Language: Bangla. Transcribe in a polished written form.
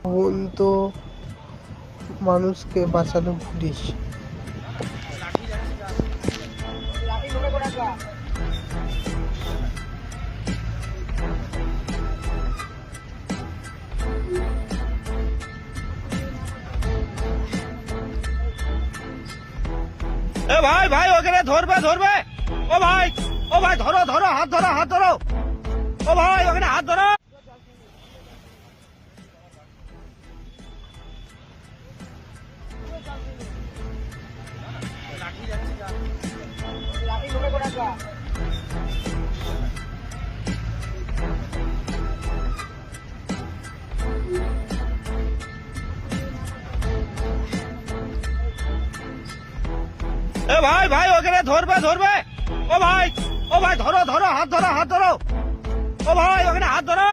ঘুমন্ত মানুষকে বাঁচালো পুলিশ। এ ভাই ভাই ওখানে ধরবে ধরবে। ও ভাই ধরো ধরো, হাত ধরো হাত ধরো। ও ভাই ওখানে হাত ধরো। এ ভাই ভাই ওখানে ধরবে ধরবে। ও ভাই ধরো ধরো, হাত ধরো হাত ধরো। ও ভাই ওখানে হাত ধরো।